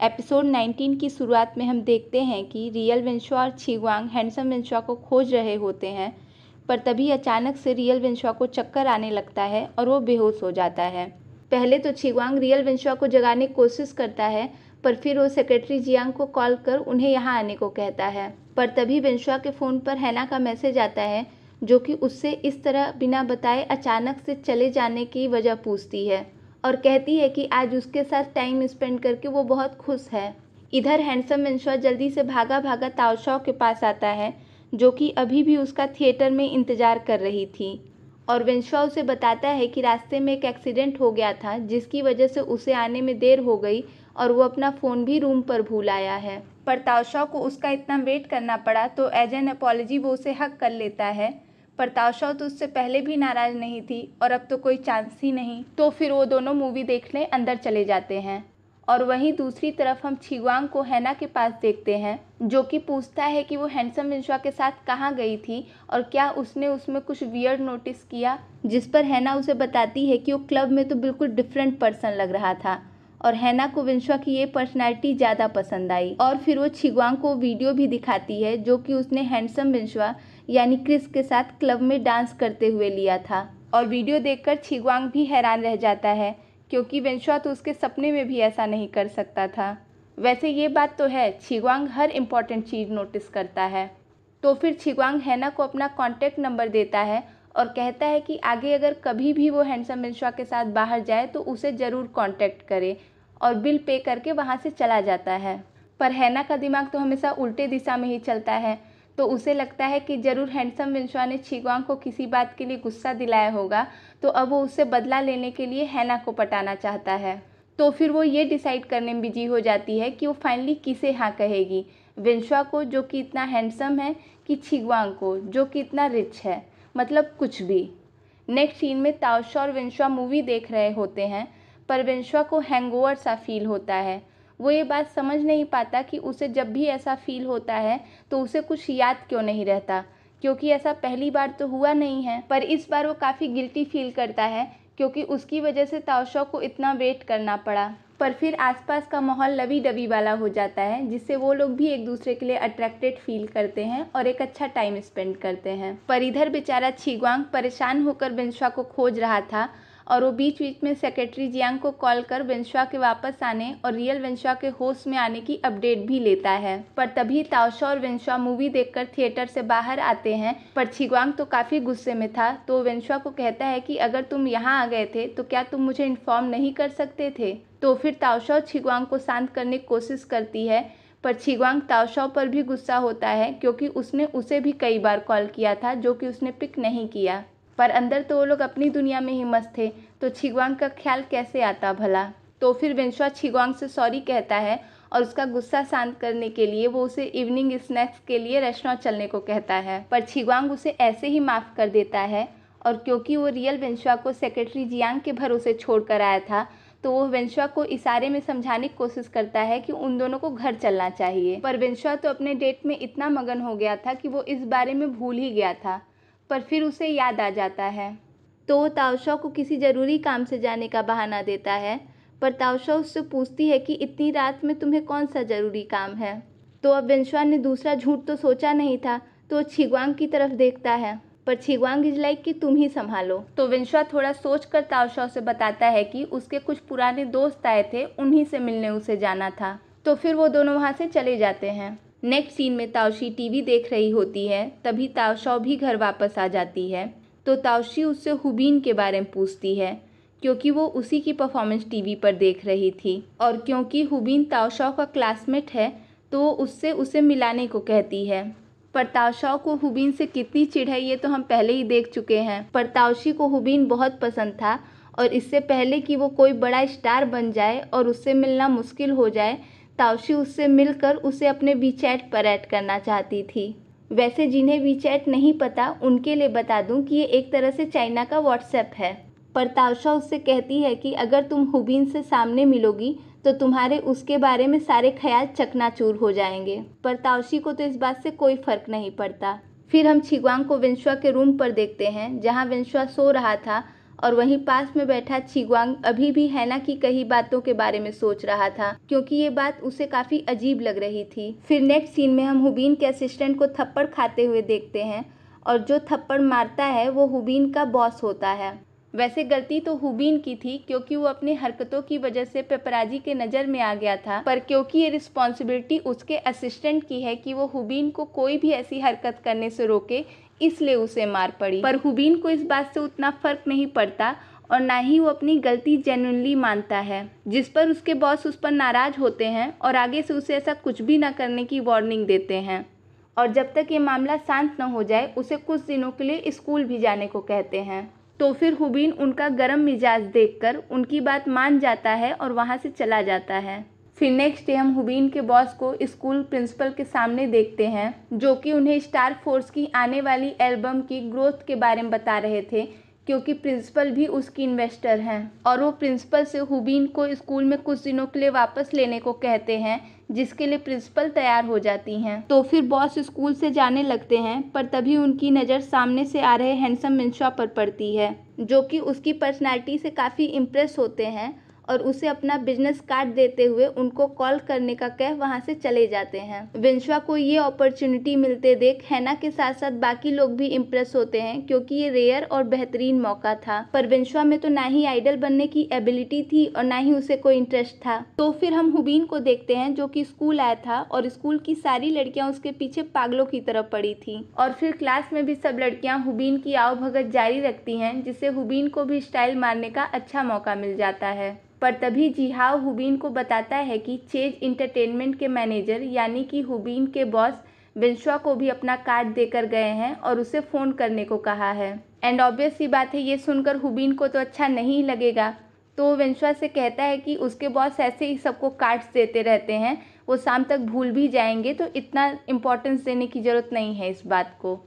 Episode 19 की शुरुआत में हम देखते हैं कि रियल विंशुआ और छिग्वांग हैंडसम विंशुआ को खोज रहे होते हैं, पर तभी अचानक से रियल विंशुआ को चक्कर आने लगता है और वो बेहोश हो जाता है। पहले तो छिग्वांग रियल विंशुआ को जगाने की कोशिश करता है, पर फिर वो सेक्रेटरी जियांग को कॉल कर उन्हें यहाँ आने को कहता है। पर तभी विंशुआ के फ़ोन पर हैना का मैसेज आता है, जो कि उससे इस तरह बिना बताए अचानक से चले जाने की वजह पूछती है और कहती है कि आज उसके साथ टाइम स्पेंड करके वो बहुत खुश है। इधर हैंडसम विंशुआ जल्दी से भागा भागा ताओशाओ के पास आता है, जो कि अभी भी उसका थिएटर में इंतज़ार कर रही थी, और विंशुआ उसे बताता है कि रास्ते में एक एक्सीडेंट हो गया था, जिसकी वजह से उसे आने में देर हो गई और वो अपना फ़ोन भी रूम पर भूल आया है। पर ताओशाओ को उसका इतना वेट करना पड़ा, तो एज एन अपॉलजी वो उसे हक कर लेता है। पर ताओशाओ तो उससे पहले भी नाराज़ नहीं थी और अब तो कोई चांस ही नहीं। तो फिर वो दोनों मूवी देखने अंदर चले जाते हैं। और वहीं दूसरी तरफ हम छिग्वांग को हैना के पास देखते हैं, जो कि पूछता है कि वो हैंडसम विंशुआ के साथ कहाँ गई थी और क्या उसने उसमें कुछ वियर्ड नोटिस किया, जिस पर हैना उसे बताती है कि वो क्लब में तो बिल्कुल डिफरेंट पर्सन लग रहा था और हैना को विंशुआ की ये पर्सनैलिटी ज़्यादा पसंद आई। और फिर वो छिग्वांग को वीडियो भी दिखाती है, जो कि उसने हैंडसम विंशुआ यानी क्रिस के साथ क्लब में डांस करते हुए लिया था। और वीडियो देखकर छिग्वांग भी हैरान रह जाता है, क्योंकि विंशुआ तो उसके सपने में भी ऐसा नहीं कर सकता था। वैसे ये बात तो है, छिग्वांग हर इम्पॉर्टेंट चीज़ नोटिस करता है। तो फिर छिग्वांग हैना को अपना कॉन्टैक्ट नंबर देता है और कहता है कि आगे अगर कभी भी वो हैंडसम विंशुआ के साथ बाहर जाए तो उसे ज़रूर कॉन्टैक्ट करे, और बिल पे करके वहाँ से चला जाता है। पर हैना का दिमाग तो हमेशा उल्टे दिशा में ही चलता है, तो उसे लगता है कि ज़रूर हैंडसम विंशुआ ने छिग्वांग को किसी बात के लिए गुस्सा दिलाया होगा, तो अब वो उससे बदला लेने के लिए हैना को पटाना चाहता है। तो फिर वो ये डिसाइड करने में बिजी हो जाती है कि वो फाइनली किसे हाँ कहेगी, विंशुआ को जो कि इतना हैंडसम है, कि छिग्वांग को जो कि इतना रिच है, मतलब कुछ भी। नेक्स्ट सीन में ताओशाओ और विंशुआ मूवी देख रहे होते हैं, पर विंशुआ को हैंगओवर सा फील होता है। वो ये बात समझ नहीं पाता कि उसे जब भी ऐसा फील होता है तो उसे कुछ याद क्यों नहीं रहता, क्योंकि ऐसा पहली बार तो हुआ नहीं है। पर इस बार वो काफ़ी गिल्टी फील करता है, क्योंकि उसकी वजह से ताओशाओ को इतना वेट करना पड़ा। पर फिर आसपास का माहौल लवी डवी वाला हो जाता है, जिससे वो लोग भी एक दूसरे के लिए अट्रैक्टेड फील करते हैं और एक अच्छा टाइम स्पेंड करते हैं। पर इधर बेचारा छिग्वांग परेशान होकर विंशुआ को खोज रहा था, और वो बीच बीच में सेक्रेटरी जियांग को कॉल कर विंशुआ के वापस आने और रियल विंशुआ के होश में आने की अपडेट भी लेता है। पर तभी ताओशाओ और विंशुआ मूवी देखकर थिएटर से बाहर आते हैं, पर छिग्वांग तो काफ़ी गुस्से में था, तो विंशुआ को कहता है कि अगर तुम यहाँ आ गए थे तो क्या तुम मुझे इन्फॉर्म नहीं कर सकते थे। तो फिर ताओशाओ छिग्वांग को शांत करने की कोशिश करती है, पर छिग्वांग ताओशाओ पर भी गुस्सा होता है, क्योंकि उसने उसे भी कई बार कॉल किया था, जो कि उसने पिक नहीं किया। पर अंदर तो वो लोग अपनी दुनिया में ही मस्त थे, तो छिग्वांग का ख्याल कैसे आता भला। तो फिर विंशुआ छिग्वांग से सॉरी कहता है और उसका गुस्सा शांत करने के लिए वो उसे इवनिंग स्नैक्स के लिए रेस्टोरेंट चलने को कहता है। पर छिग्वांग उसे ऐसे ही माफ़ कर देता है, और क्योंकि वो रियल विंशुआ को सेक्रेटरी जियांग के भरोसे छोड़ कर आया था, तो वो विंशुआ को इशारे में समझाने की कोशिश करता है कि उन दोनों को घर चलना चाहिए। पर विंशुआ तो अपने डेट में इतना मगन हो गया था कि वो इस बारे में भूल ही गया था। पर फिर उसे याद आ जाता है, तो वो ताओशाओ को किसी ज़रूरी काम से जाने का बहाना देता है। पर ताओशाओ उससे पूछती है कि इतनी रात में तुम्हें कौन सा ज़रूरी काम है। तो अब विंशुआ ने दूसरा झूठ तो सोचा नहीं था, तो वो छिग्वांग की तरफ देखता है, पर छिग्वांग इज लाइक कि तुम ही संभालो। तो विंशुआ थोड़ा सोच कर ताओशाओ से बताता है कि उसके कुछ पुराने दोस्त आए थे, उन्हीं से मिलने उसे जाना था। तो फिर वो दोनों वहाँ से चले जाते हैं। नेक्स्ट सीन में ताओशी टीवी देख रही होती है, तभी ताओशाओ भी घर वापस आ जाती है। तो ताओशी उससे हुबीन के बारे में पूछती है, क्योंकि वो उसी की परफॉर्मेंस टीवी पर देख रही थी, और क्योंकि हुबीन ताओशाओ का क्लासमेट है, तो वो उससे उसे मिलाने को कहती है। पर ताओशाओ को हुबीन से कितनी चिढ़ है ये तो हम पहले ही देख चुके हैं। पर ताओशी को हुबीन बहुत पसंद था, और इससे पहले कि वो कोई बड़ा स्टार बन जाए और उससे मिलना मुश्किल हो जाए, ताओशी उससे मिलकर उसे अपने वीचैट पर ऐड करना चाहती थी। वैसे जिन्हें वीचैट नहीं पता, उनके लिए बता दूं कि ये एक तरह से चाइना का व्हाट्सएप है। पर ताओशा उससे कहती है कि अगर तुम हुबीन से सामने मिलोगी तो तुम्हारे उसके बारे में सारे ख्याल चकनाचूर हो जाएंगे। पर ताओशी को तो इस बात से कोई फ़र्क नहीं पड़ता। फिर हम छिग्वांग को विंशुआ के रूम पर देखते हैं, जहाँ विंशुआ सो रहा था और वहीं पास में बैठा छिग्वांग अभी भी हैना की कही बातों के बारे में सोच रहा था, क्योंकि ये बात उसे काफ़ी अजीब लग रही थी। फिर नेक्स्ट सीन में हम हुबीन के असिस्टेंट को थप्पड़ खाते हुए देखते हैं, और जो थप्पड़ मारता है वो हुबीन का बॉस होता है। वैसे गलती तो हुबीन की थी, क्योंकि वो अपनी हरकतों की वजह से पेपराजी के नज़र में आ गया था, पर क्योंकि ये रिस्पॉन्सिबिलिटी उसके असिस्टेंट की है कि वो हुबीन को कोई भी ऐसी हरकत करने से रोके, इसलिए उसे मार पड़ी। पर हुबीन को इस बात से उतना फ़र्क नहीं पड़ता और ना ही वो अपनी गलती जेन्युइनली मानता है, जिस पर उसके बॉस उस पर नाराज़ होते हैं और आगे से उसे ऐसा कुछ भी ना करने की वार्निंग देते हैं, और जब तक ये मामला शांत न हो जाए उसे कुछ दिनों के लिए स्कूल भी जाने को कहते हैं। तो फिर हुबीन उनका गर्म मिजाज देखकर उनकी बात मान जाता है और वहाँ से चला जाता है। फिर नेक्स्ट डे हम हुबीन के बॉस को स्कूल प्रिंसिपल के सामने देखते हैं, जो कि उन्हें स्टार फोर्स की आने वाली एल्बम की ग्रोथ के बारे में बता रहे थे, क्योंकि प्रिंसिपल भी उसकी इन्वेस्टर हैं, और वो प्रिंसिपल से हुबीन को स्कूल में कुछ दिनों के लिए वापस लेने को कहते हैं, जिसके लिए प्रिंसिपल तैयार हो जाती हैं। तो फिर बॉस स्कूल से जाने लगते हैं, पर तभी उनकी नज़र सामने से आ रहे हैंडसम मिंशा पर पड़ती है, जो कि उसकी पर्सनालिटी से काफ़ी इम्प्रेस होते हैं और उसे अपना बिजनेस कार्ड देते हुए उनको कॉल करने का कह वहाँ से चले जाते हैं। विंशा को ये अपॉर्चुनिटी मिलते देख हैना के साथ साथ बाकी लोग भी इम्प्रेस होते हैं, क्योंकि ये रेयर और बेहतरीन मौका था। पर विंशा में तो ना ही आइडल बनने की एबिलिटी थी और ना ही उसे कोई इंटरेस्ट था। तो फिर हम हुबीन को देखते हैं, जो कि स्कूल आया था और स्कूल की सारी लड़कियां उसके पीछे पागलों की तरह पड़ी थी, और फिर क्लास में भी सब लड़कियां हुबीन की आवभगत जारी रखती हैं, जिससे हुबीन को भी स्टाइल मारने का अच्छा मौका मिल जाता है। पर तभी जिहाओ हुबीन को बताता है कि चेज इंटरटेनमेंट के मैनेजर यानी कि हुबीन के बॉस विंशा को भी अपना कार्ड देकर गए हैं और उसे फ़ोन करने को कहा है। एंड ऑब्वियस सी बात है, ये सुनकर हुबीन को तो अच्छा नहीं लगेगा, तो विंशा से कहता है कि उसके बॉस ऐसे ही सबको कार्ड्स देते रहते हैं, वो शाम तक भूल भी जाएंगे, तो इतना इम्पोर्टेंस देने की ज़रूरत नहीं है इस बात को।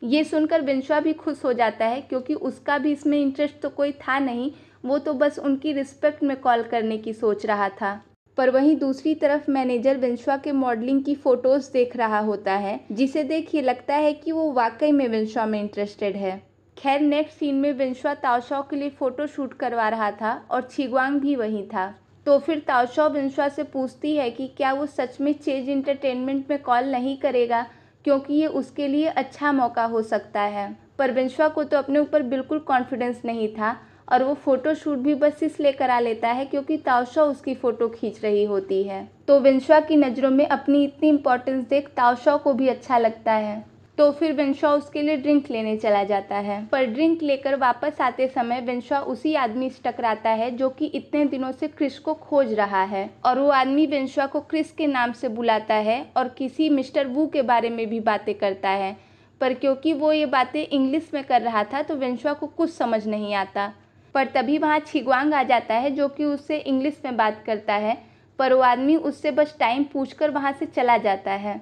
ये सुनकर विंशा भी खुश हो जाता है, क्योंकि उसका भी इसमें इंटरेस्ट तो कोई था नहीं, वो तो बस उनकी रिस्पेक्ट में कॉल करने की सोच रहा था। पर वहीं दूसरी तरफ मैनेजर विंशा के मॉडलिंग की फ़ोटोज़ देख रहा होता है, जिसे देख ये लगता है कि वो वाकई में विंशा में इंटरेस्टेड है। खैर नेक्स्ट सीन में विंशा ताओशाओ के लिए फ़ोटो शूट करवा रहा था और छिग्वांग भी वहीं था। तो फिर ताओशाओ विंशा से पूछती है कि क्या वो सच में चेज इंटरटेनमेंट में कॉल नहीं करेगा, क्योंकि ये उसके लिए अच्छा मौका हो सकता है। पर विंशा को तो अपने ऊपर बिल्कुल कॉन्फिडेंस नहीं था और वो फ़ोटो शूट भी बस इसलिए करा लेता है क्योंकि ताओशाओ उसकी फ़ोटो खींच रही होती है। तो विंशा की नज़रों में अपनी इतनी इम्पोर्टेंस देख ताओशाओ को भी अच्छा लगता है। तो फिर विंशा उसके लिए ड्रिंक लेने चला जाता है, पर ड्रिंक लेकर वापस आते समय विंशा उसी आदमी से टकराता है जो कि इतने दिनों से क्रिस को खोज रहा है, और वो आदमी विंशा को क्रिस के नाम से बुलाता है और किसी मिस्टर वू के बारे में भी बातें करता है। पर क्योंकि वो ये बातें इंग्लिश में कर रहा था तो विंशा को कुछ समझ नहीं आता। पर तभी वहाँ छिग्वांग आ जाता है, जो कि उससे इंग्लिश में बात करता है, पर वो आदमी उससे बस टाइम पूछकर वहाँ से चला जाता है।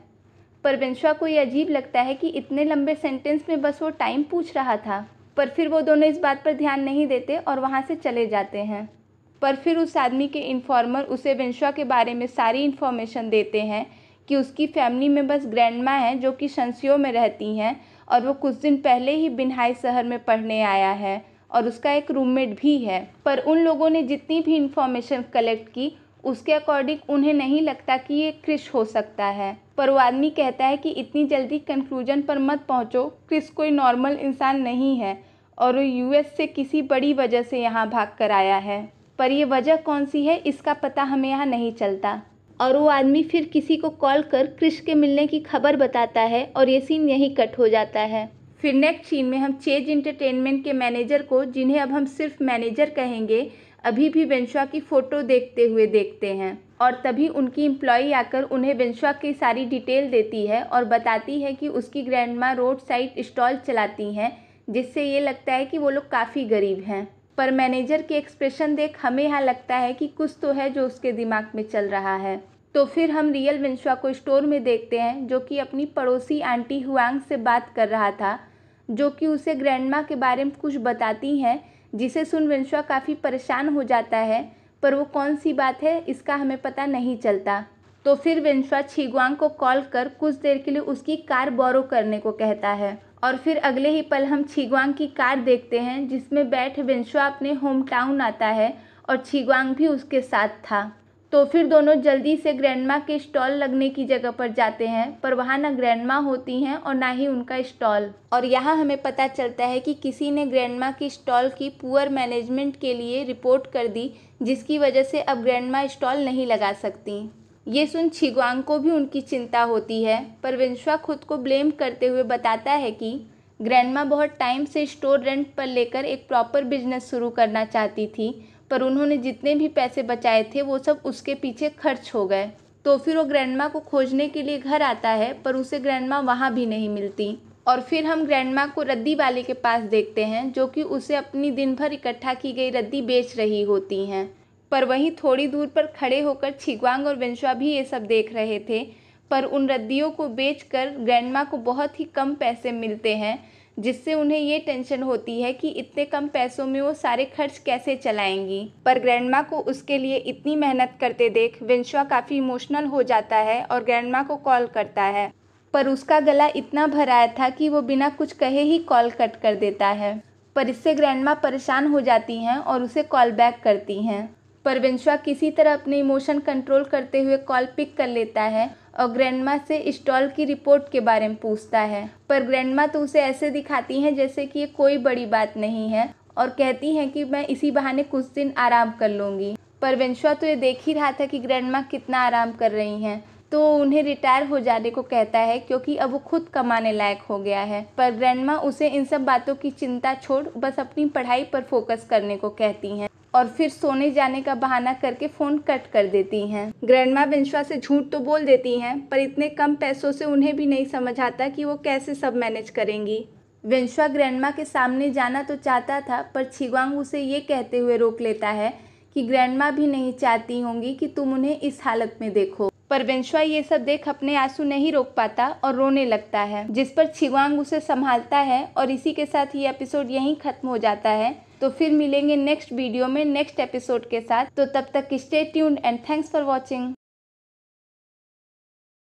पर विंशा को ये अजीब लगता है कि इतने लंबे सेंटेंस में बस वो टाइम पूछ रहा था। पर फिर वो दोनों इस बात पर ध्यान नहीं देते और वहाँ से चले जाते हैं। पर फिर उस आदमी के इन्फॉर्मर उसे विंशा के बारे में सारी इन्फॉर्मेशन देते हैं कि उसकी फैमिली में बस ग्रैंडमा है जो कि शंसियो में रहती हैं, और वो कुछ दिन पहले ही बिनहाई शहर में पढ़ने आया है और उसका एक रूममेट भी है। पर उन लोगों ने जितनी भी इन्फॉर्मेशन कलेक्ट की उसके अकॉर्डिंग उन्हें नहीं लगता कि ये क्रिस हो सकता है। पर वो आदमी कहता है कि इतनी जल्दी कंक्लूजन पर मत पहुंचो, क्रिस कोई नॉर्मल इंसान नहीं है और वो यूएस से किसी बड़ी वजह से यहाँ भाग कर आया है। पर ये वजह कौन सी है इसका पता हमें यहाँ नहीं चलता। और वो आदमी फिर किसी को कॉल कर क्रिस के मिलने की खबर बताता है और ये सीन यहीं कट हो जाता है। फिर नेक्स्ट सीन में हम चेज इंटरटेनमेंट के मैनेजर को, जिन्हें अब हम सिर्फ मैनेजर कहेंगे, अभी भी विंशा की फ़ोटो देखते हुए देखते हैं, और तभी उनकी एम्प्लॉई आकर उन्हें विंशा की सारी डिटेल देती है और बताती है कि उसकी ग्रैंडमा रोड साइड स्टॉल चलाती हैं, जिससे ये लगता है कि वो लोग काफ़ी गरीब हैं। पर मैनेजर के एक्सप्रेशन देख हमें यहाँ लगता है कि कुछ तो है जो उसके दिमाग में चल रहा है। तो फिर हम रियल विंशा को स्टोर में देखते हैं, जो कि अपनी पड़ोसी आंटी हुआंग से बात कर रहा था, जो कि उसे ग्रैंडमा के बारे में कुछ बताती हैं, जिसे सुन विंशा काफ़ी परेशान हो जाता है। पर वो कौन सी बात है इसका हमें पता नहीं चलता। तो फिर वेंशुआ छिगवांग को कॉल कर कुछ देर के लिए उसकी कार बोरो करने को कहता है और फिर अगले ही पल हम छिगवांग की कार देखते हैं जिसमें बैठ वेंशुआ अपने होम टाउन आता है और छिगवांग भी उसके साथ था। तो फिर दोनों जल्दी से ग्रैंडमा के स्टॉल लगने की जगह पर जाते हैं, पर वहाँ ना ग्रैंडमा होती हैं और ना ही उनका स्टॉल। और यहाँ हमें पता चलता है कि किसी ने ग्रैंडमा की स्टॉल की पुअर मैनेजमेंट के लिए रिपोर्ट कर दी, जिसकी वजह से अब ग्रैंडमा स्टॉल नहीं लगा सकती। ये सुन छिगवांग को भी उनकी चिंता होती है, पर वेंशुआ खुद को ब्लेम करते हुए बताता है कि ग्रैंडमा बहुत टाइम से स्टोर रेंट पर लेकर एक प्रॉपर बिजनेस शुरू करना चाहती थी, पर उन्होंने जितने भी पैसे बचाए थे वो सब उसके पीछे खर्च हो गए। तो फिर वो ग्रैंडमा को खोजने के लिए घर आता है, पर उसे ग्रैंडमा वहाँ भी नहीं मिलती। और फिर हम ग्रैंडमा को रद्दी वाले के पास देखते हैं, जो कि उसे अपनी दिन भर इकट्ठा की गई रद्दी बेच रही होती हैं। पर वहीं थोड़ी दूर पर खड़े होकर छिगवांग और वेंशुआ भी ये सब देख रहे थे, पर उन रद्दियों को बेचकर ग्रैंडमा को बहुत ही कम पैसे मिलते हैं, जिससे उन्हें ये टेंशन होती है कि इतने कम पैसों में वो सारे खर्च कैसे चलाएंगी। पर ग्रैंडमा को उसके लिए इतनी मेहनत करते देख वेंशुआ काफ़ी इमोशनल हो जाता है और ग्रैंडमा को कॉल करता है, पर उसका गला इतना भराया था कि वो बिना कुछ कहे ही कॉल कट कर देता है। पर इससे ग्रैंडमा परेशान हो जाती हैं और उसे कॉल बैक करती हैं, पर वेंशुआ किसी तरह अपने इमोशन कंट्रोल करते हुए कॉल पिक कर लेता है और ग्रैंडमा से स्टॉल की रिपोर्ट के बारे में पूछता है। पर ग्रैंडमा तो उसे ऐसे दिखाती हैं जैसे कि ये कोई बड़ी बात नहीं है और कहती हैं कि मैं इसी बहाने कुछ दिन आराम कर लूँगी। पर वेंशुआ तो ये देख ही रहा था कि ग्रैंडमा कितना आराम कर रही हैं, तो उन्हें रिटायर हो जाने को कहता है क्योंकि अब वो खुद कमाने लायक हो गया है। पर ग्रैंडमा उसे इन सब बातों की चिंता छोड़ बस अपनी पढ़ाई पर फोकस करने को कहती हैं और फिर सोने जाने का बहाना करके फ़ोन कट कर देती हैं। ग्रैंडमा वेंशुआ से झूठ तो बोल देती हैं, पर इतने कम पैसों से उन्हें भी नहीं समझ आता कि वो कैसे सब मैनेज करेंगी। वेंशुआ ग्रैंडमा के सामने जाना तो चाहता था, पर छिगवांग उसे ये कहते हुए रोक लेता है कि ग्रैंडमा भी नहीं चाहती होंगी कि तुम उन्हें इस हालत में देखो। पर वेंशुआ ये सब देख अपने आंसू नहीं रोक पाता और रोने लगता है, जिस पर छिगवांग उसे संभालता है। और इसी के साथ ये एपिसोड यहीं खत्म हो जाता है। तो फिर मिलेंगे नेक्स्ट वीडियो में नेक्स्ट एपिसोड के साथ। तो तब तक stay tuned and thanks for watching.